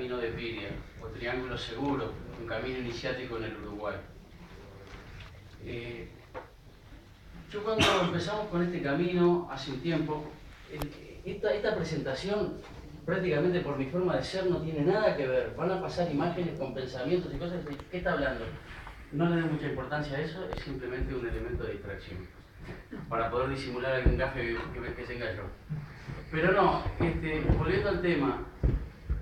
Camino de Piria, o Triángulo Seguro, un camino iniciático en el Uruguay. Yo cuando empezamos con este camino, hace un tiempo, esta presentación, prácticamente por mi forma de ser, no tiene nada que ver. Van a pasar imágenes con pensamientos y cosas. ¿Qué está hablando? No le doy mucha importancia a eso, es simplemente un elemento de distracción, para poder disimular algún gafe que tenga yo. Pero no, volviendo al tema,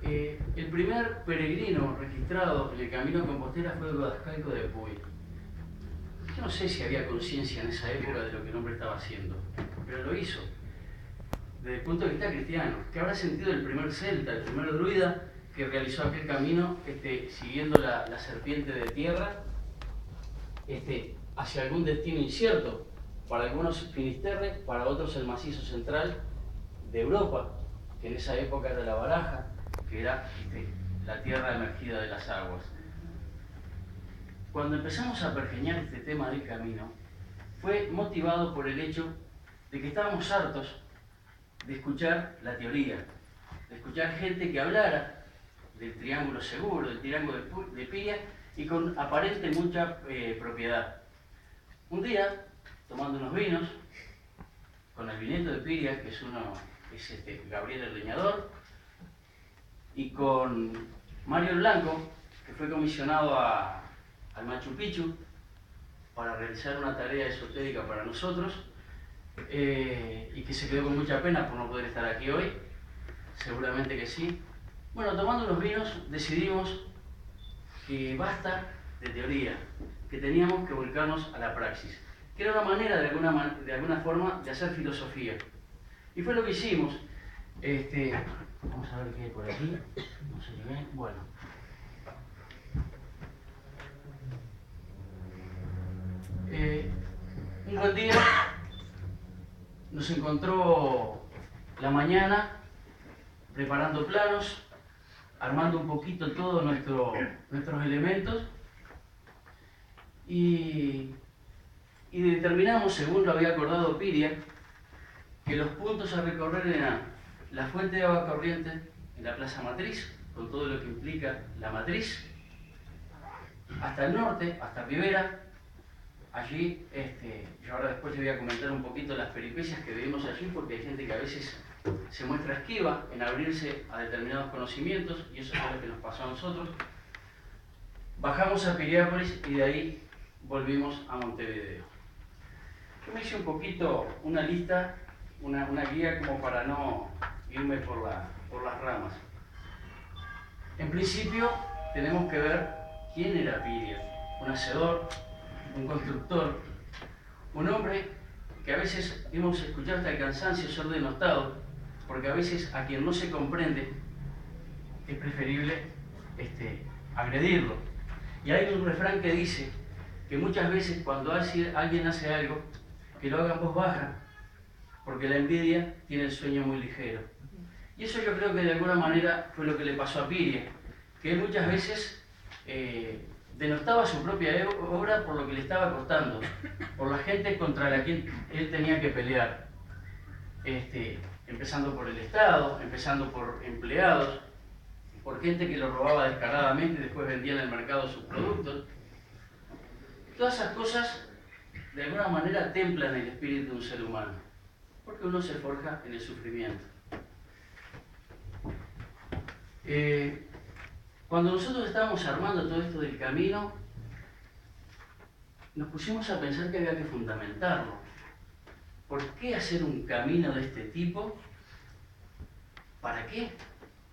el primer peregrino registrado en el Camino de Compostela fue Godascalco de Puy. Yo no sé si había conciencia en esa época de lo que el hombre estaba haciendo, pero lo hizo. Desde el punto de vista cristiano, que habrá sentido el primer celta, el primer druida que realizó aquel camino siguiendo la serpiente de tierra hacia algún destino incierto, para algunos Finisterre, para otros el macizo central de Europa, que en esa época era la Baraja, que era la tierra emergida de las aguas. Cuando empezamos a pergeñar este tema del camino, fue motivado por el hecho de que estábamos hartos de escuchar la teoría, de escuchar gente que hablara del triángulo seguro, del triángulo de Piria, y con aparente mucha propiedad. Un día, tomando unos vinos, con el vineto de Piria, que es Gabriel el Leñador, y con Mario el Blanco, que fue comisionado al Machu Picchu para realizar una tarea esotérica para nosotros, y que se quedó con mucha pena por no poder estar aquí hoy, seguramente que sí. Bueno, tomando unos vinos decidimos que basta de teoría, que teníamos que volcarnos a la praxis, que era una manera de alguna forma de hacer filosofía. Y fue lo que hicimos. Vamos a ver qué hay por aquí. No sé si ven. Bueno. Un buen día nos encontró la mañana preparando planos, armando un poquito todos nuestros elementos y determinamos, según lo había acordado Piria, que los puntos a recorrer eran la fuente de agua corriente en la Plaza Matriz, con todo lo que implica la matriz, hasta el norte, hasta Rivera. Allí, yo ahora después les voy a comentar un poquito las peripecias que vivimos allí, porque hay gente que a veces se muestra esquiva en abrirse a determinados conocimientos, y eso es lo que nos pasó a nosotros. Bajamos a Piriápolis y de ahí volvimos a Montevideo. Yo me hice un poquito una lista, una guía como para no irme por las ramas. En principio tenemos que ver quién era Piria, un hacedor, un constructor, un hombre que a veces hemos escuchado hasta el cansancio ser denostado, porque a veces a quien no se comprende es preferible agredirlo. Y hay un refrán que dice que muchas veces cuando alguien hace algo, que lo haga en voz baja, porque la envidia tiene el sueño muy ligero. Y eso yo creo que de alguna manera fue lo que le pasó a Piria, que él muchas veces denostaba su propia obra por lo que le estaba costando, por la gente contra la que él tenía que pelear, empezando por el Estado, empezando por empleados, por gente que lo robaba descaradamente y después vendía en el mercado sus productos. Todas esas cosas de alguna manera templan el espíritu de un ser humano, porque uno se forja en el sufrimiento. Cuando nosotros estábamos armando todo esto del camino, nos pusimos a pensar que había que fundamentarlo. ¿Por qué hacer un camino de este tipo? ¿Para qué?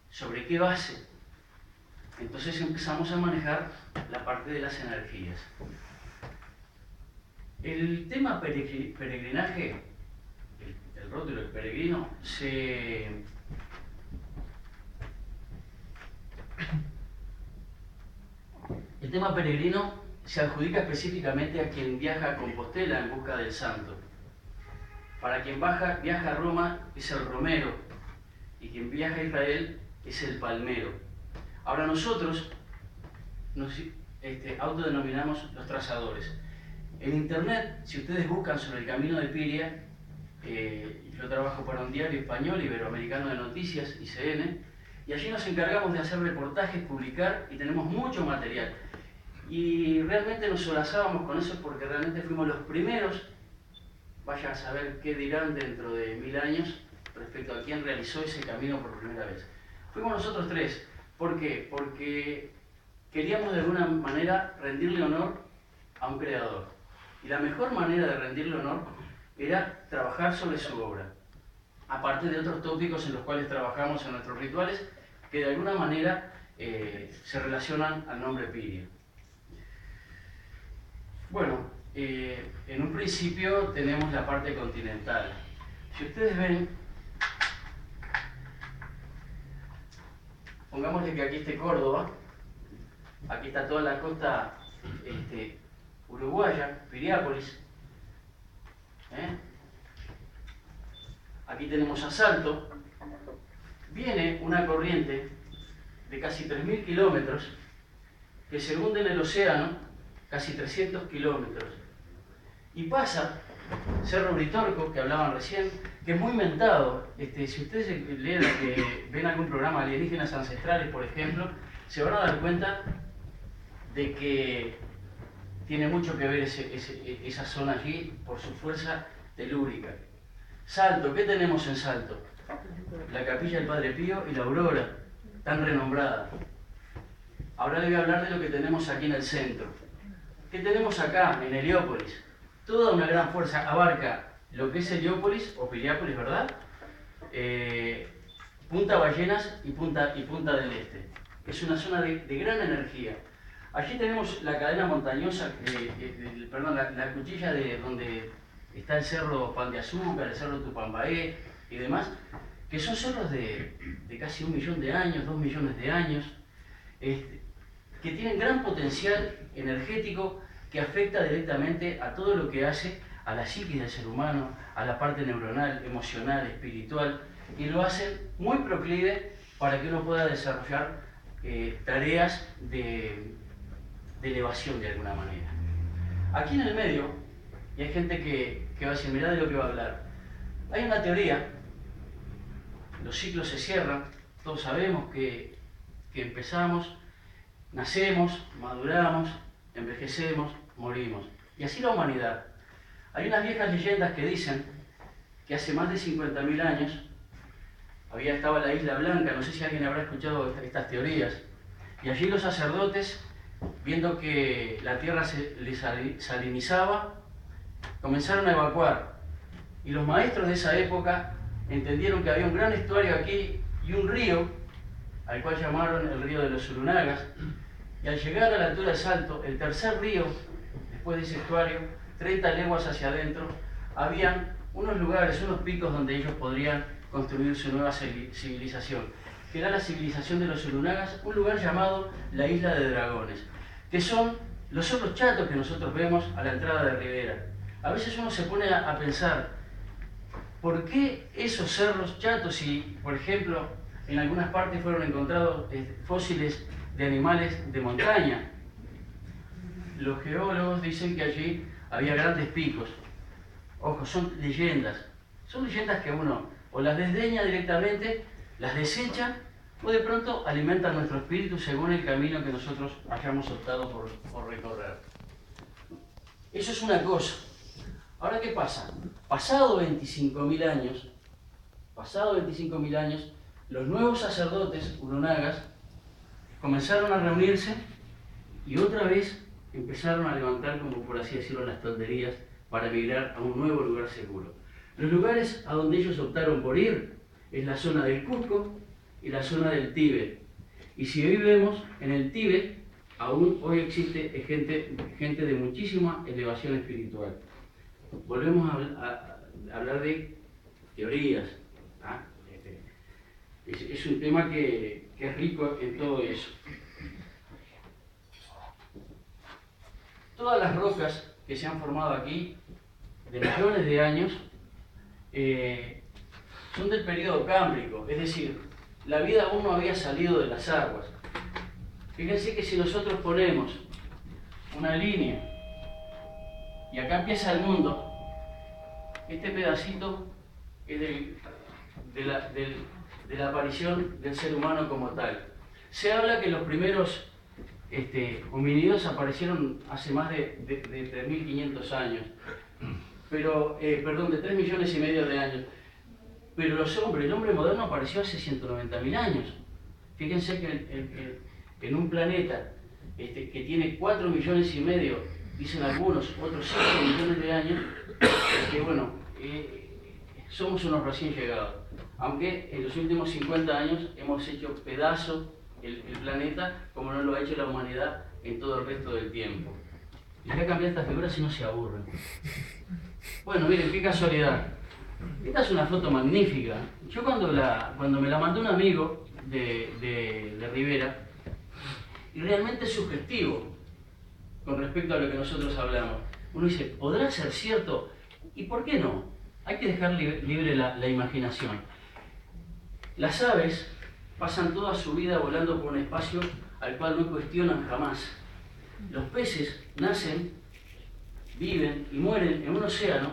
¿Sobre qué base? Entonces empezamos a manejar la parte de las energías. El tema peregrinaje, el rótulo del peregrino, el tema peregrino se adjudica específicamente a quien viaja a Compostela en busca del santo. Para quien viaja a Roma es el romero, y quien viaja a Israel es el palmero. Ahora nosotros nos autodenominamos los trazadores. En internet, si ustedes buscan sobre el camino de Piria, yo trabajo para un diario español, Iberoamericano de Noticias, ICN, Y allí nos encargamos de hacer reportajes, publicar, y tenemos mucho material. Y realmente nos abrazábamos con eso porque realmente fuimos los primeros, vaya a saber qué dirán dentro de 1000 años respecto a quién realizó ese camino por primera vez. Fuimos nosotros tres. ¿Por qué? Porque queríamos de alguna manera rendirle honor a un creador. Y la mejor manera de rendirle honor era trabajar sobre su obra, aparte de otros tópicos en los cuales trabajamos en nuestros rituales, que de alguna manera se relacionan al nombre Piria. Bueno, en un principio tenemos la parte continental. Si ustedes ven, pongámosle que aquí esté Córdoba, aquí está toda la costa uruguaya, Piriápolis. Aquí tenemos a Salto. Viene una corriente de casi 3000 kilómetros que se hunde en el océano, casi 300 kilómetros, y pasa Cerro Uritorco, que hablaban recién, que es muy mentado. Si ustedes ven algún programa Alienígenas Ancestrales, por ejemplo, se van a dar cuenta de que tiene mucho que ver esa zona allí por su fuerza telúrica. Salto, ¿qué tenemos en Salto? La capilla del Padre Pío y la Aurora, tan renombrada. Ahora les voy a hablar de lo que tenemos aquí en el centro. ¿Qué tenemos acá, en Heliópolis? Toda una gran fuerza, abarca lo que es Heliópolis, o Piriápolis, ¿verdad? Punta Ballenas y Punta del Este. Es una zona de gran energía. Allí tenemos la cadena montañosa, la cuchilla de donde está el cerro Pan de Azúcar, el cerro Tupambaé y demás, que son cerros de casi 1 millón de años, 2 millones de años, que tienen gran potencial energético que afecta directamente a todo lo que hace a la psiquis del ser humano, a la parte neuronal, emocional, espiritual, y lo hacen muy proclive para que uno pueda desarrollar tareas de elevación de alguna manera. Aquí en el medio, y hay gente que va a decir, mirá de lo que va a hablar, hay una teoría, los ciclos se cierran, todos sabemos que empezamos, nacemos, maduramos, envejecemos, morimos. Y así la humanidad. Hay unas viejas leyendas que dicen que hace más de 50.000 años estaba la Isla Blanca, no sé si alguien habrá escuchado estas teorías, y allí los sacerdotes, viendo que la tierra se les salinizaba, comenzaron a evacuar. Y los maestros de esa época entendieron que había un gran estuario aquí y un río, al cual llamaron el río de los Urunagas, y al llegar a la altura del Salto, el tercer río, después de ese estuario, 30 leguas hacia adentro, habían unos lugares, unos picos donde ellos podrían construir su nueva civilización, que era la civilización de los Urunagas, un lugar llamado la Isla de Dragones, que son los cerros chatos que nosotros vemos a la entrada de Rivera. A veces uno se pone a pensar, ¿por qué esos cerros chatos si, por ejemplo, en algunas partes fueron encontrados fósiles de animales de montaña? Los geólogos dicen que allí había grandes picos. Ojo, son leyendas que uno o las desdeña directamente, las desecha, o de pronto alimentan nuestro espíritu según el camino que nosotros hayamos optado por recorrer. Eso es una cosa. Ahora, ¿qué pasa? Pasado 25.000 años, los nuevos sacerdotes urunagas comenzaron a reunirse y otra vez empezaron a levantar, como por así decirlo, las tolderías para migrar a un nuevo lugar seguro. Los lugares a donde ellos optaron por ir es la zona del Cusco y la zona del Tíbet. Y si hoy vemos, en el Tíbet aún hoy existe gente de muchísima elevación espiritual. Volvemos a hablar de teorías. Es un tema que es rico en todo eso. Todas las rocas que se han formado aquí, de millones de años, son del periodo cámbrico, es decir, la vida aún no había salido de las aguas. Fíjense que si nosotros ponemos una línea y acá empieza el mundo, este pedacito es de la aparición del ser humano como tal. Se habla que los primeros homínidos aparecieron hace más de 3.500 años, pero, perdón, de 3 millones y medio de años. Pero el hombre moderno apareció hace 190.000 años. Fíjense que en un planeta que tiene 4 millones y medio, dicen algunos, otros 5 millones de años, que bueno, somos unos recién llegados. Aunque en los últimos 50 años hemos hecho pedazo el planeta como no lo ha hecho la humanidad en todo el resto del tiempo. Les voy a cambiar esta figura si no se aburren. Bueno, miren, qué casualidad. Esta es una foto magnífica. Yo cuando me la mandó un amigo de Rivera, y realmente es sugestivo con respecto a lo que nosotros hablamos. Uno dice, ¿podrá ser cierto? ¿Y por qué no? Hay que dejar libre la imaginación. Las aves pasan toda su vida volando por un espacio al cual no cuestionan jamás. Los peces nacen, viven y mueren en un océano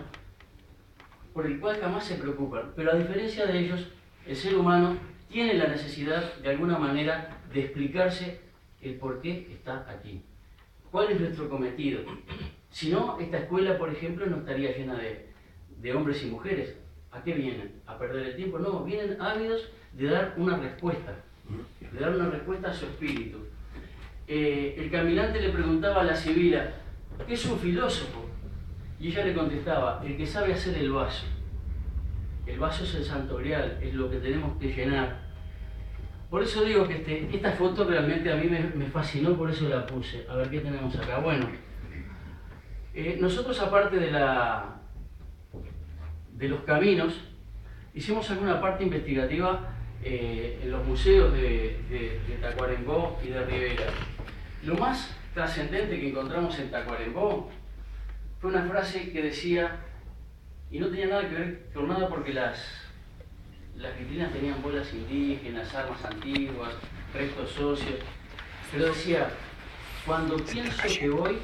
por el cual jamás se preocupan. Pero a diferencia de ellos, el ser humano tiene la necesidad, de alguna manera, de explicarse el por qué está aquí. ¿Cuál es nuestro cometido? Si no, esta escuela, por ejemplo, no estaría llena de hombres y mujeres. ¿A qué vienen? ¿A perder el tiempo? No, vienen ávidos de dar una respuesta, a su espíritu. El caminante le preguntaba a la sibila, ¿qué es un filósofo? Y ella le contestaba, el que sabe hacer el vaso. El vaso es el santo grial, es lo que tenemos que llenar. Por eso digo que esta foto realmente a mí me fascinó, por eso la puse. A ver qué tenemos acá. Bueno, nosotros aparte de los caminos, hicimos alguna parte investigativa en los museos de Tacuarembó y de Rivera. Lo más trascendente que encontramos en Tacuarembó fue una frase que decía, y no tenía nada que ver con nada porque las vitrinas tenían bolas indígenas, armas antiguas, restos óseos, pero decía, cuando pienso que voy,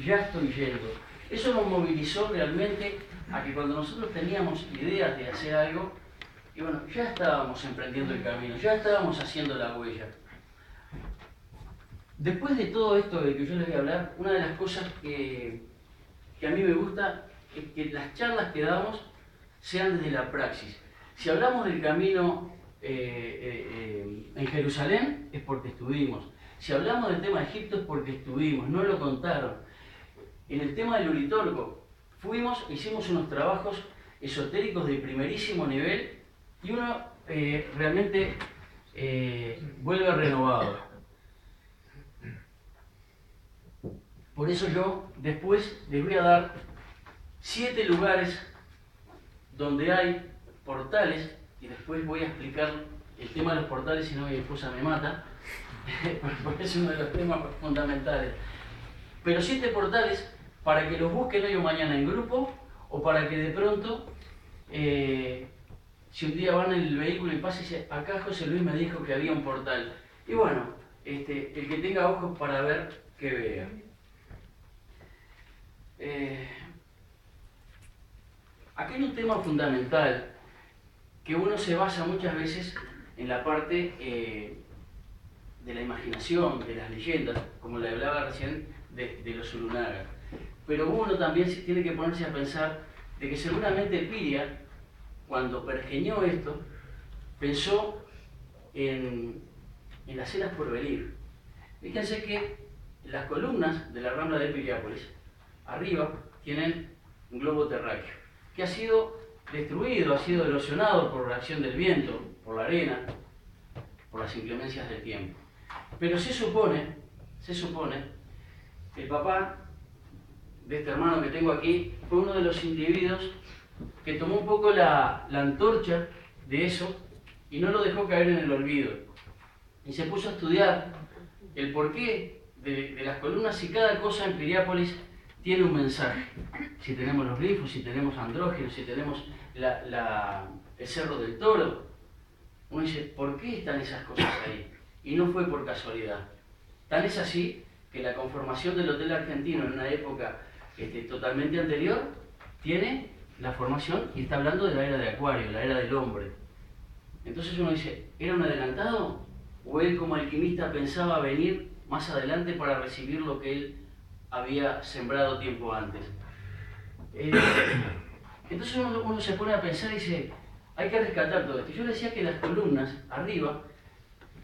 ya estoy yendo. Eso nos movilizó realmente a que cuando nosotros teníamos ideas de hacer algo, y bueno, ya estábamos emprendiendo el camino, ya estábamos haciendo la huella. Después de todo esto de que yo les voy a hablar, una de las cosas que a mí me gusta es que las charlas que damos sean desde la praxis. Si hablamos del camino en Jerusalén, es porque estuvimos. Si hablamos del tema de Egipto, es porque estuvimos, no lo contaron. En el tema del Uritorco, hicimos unos trabajos esotéricos de primerísimo nivel y uno realmente vuelve renovado. Por eso yo después les voy a dar 7 lugares donde hay portales, y después voy a explicar el tema de los portales, si no mi esposa me mata, porque es uno de los temas fundamentales. Pero 7 portales para que los busquen hoy o mañana en grupo, o para que de pronto, si un día van en el vehículo y pasa y dice, acá José Luis me dijo que había un portal. Y bueno, el que tenga ojos para ver, que vea. Aquí hay un tema fundamental que uno se basa muchas veces en la parte de la imaginación, de las leyendas, como le hablaba recién de los Urunaga. Pero uno también tiene que ponerse a pensar de que seguramente Piria, cuando pergeñó esto, pensó en las eras por venir. Fíjense que las columnas de la Rambla de Piriápolis, arriba, tienen un globo terráqueo, que ha sido destruido, ha sido erosionado por la acción del viento, por la arena, por las inclemencias del tiempo. Pero se supone, el papá de este hermano que tengo aquí fue uno de los individuos que tomó un poco la antorcha de eso y no lo dejó caer en el olvido. Y se puso a estudiar el porqué de las columnas y cada cosa en Piriápolis tiene un mensaje. Si tenemos los glifos, si tenemos andrógenos, si tenemos el Cerro del Toro. Uno dice, ¿por qué están esas cosas ahí? Y no fue por casualidad. Tan es así que la conformación del Hotel Argentino en una época totalmente anterior tiene la formación y está hablando de la era de Acuario, la era del hombre. Entonces uno dice, ¿era un adelantado? ¿O él como alquimista pensaba venir más adelante para recibir lo que él había sembrado tiempo antes? Entonces uno se pone a pensar y dice, hay que rescatar todo esto. Yo le decía que las columnas arriba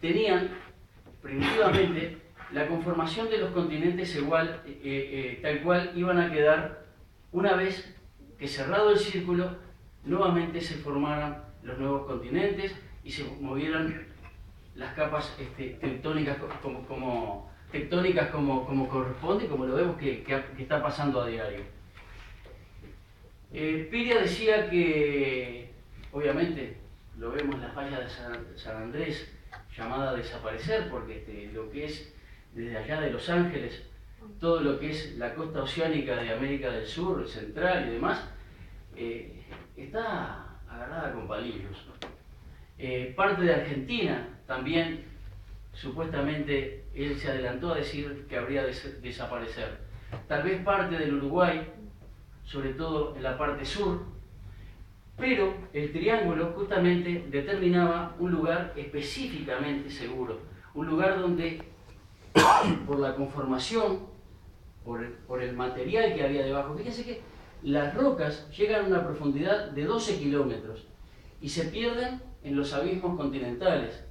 tenían primitivamente la conformación de los continentes igual, tal cual iban a quedar una vez que cerrado el círculo, nuevamente se formaran los nuevos continentes y se movieran las capas tectónicas como corresponde, como lo vemos que está pasando a diario. Piria decía que, obviamente, lo vemos en la falla de San Andrés, llamada a desaparecer, porque lo que es desde allá de Los Ángeles, todo lo que es la costa oceánica de América del Sur, Central y demás, está agarrada con palillos. Parte de Argentina también, supuestamente, él se adelantó a decir que habría de desaparecer. Tal vez parte del Uruguay, sobre todo en la parte sur, pero el triángulo justamente determinaba un lugar específicamente seguro, un lugar donde, por la conformación, por el material que había debajo, fíjense que las rocas llegan a una profundidad de 12 kilómetros y se pierden en los abismos continentales,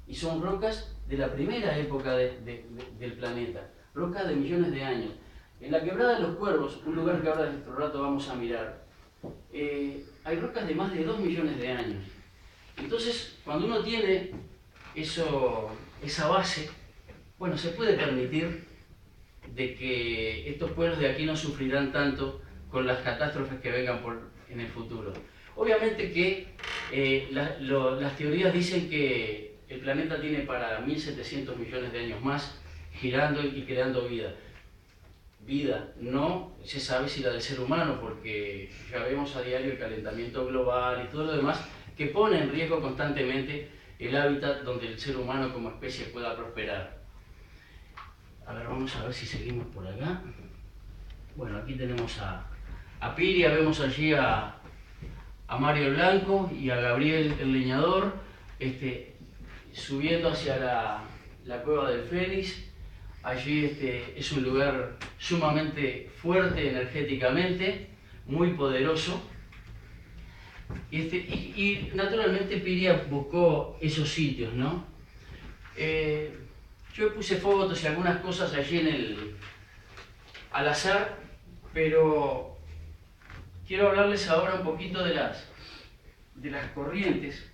y son rocas de la primera época del planeta, rocas de millones de años. En la Quebrada de los Cuervos, un lugar que ahora en este rato vamos a mirar, hay rocas de más de 2 millones de años. Entonces, cuando uno tiene esa base, bueno, se puede permitir de que estos pueblos de aquí no sufrirán tanto con las catástrofes que vengan en el futuro. Obviamente que las teorías dicen que el planeta tiene para 1700 millones de años más girando y creando vida. Vida, no se sabe si la del ser humano, porque ya vemos a diario el calentamiento global y todo lo demás que pone en riesgo constantemente el hábitat donde el ser humano como especie pueda prosperar. A ver, vamos a ver si seguimos por acá. Bueno, aquí tenemos a Piria, vemos allí a Mario el Blanco y a Gabriel el Leñador, subiendo hacia la cueva del Fénix. Allí es un lugar sumamente fuerte energéticamente, muy poderoso. Y naturalmente Piria buscó esos sitios, ¿no? Yo puse fotos y algunas cosas allí al azar, pero quiero hablarles ahora un poquito de las corrientes.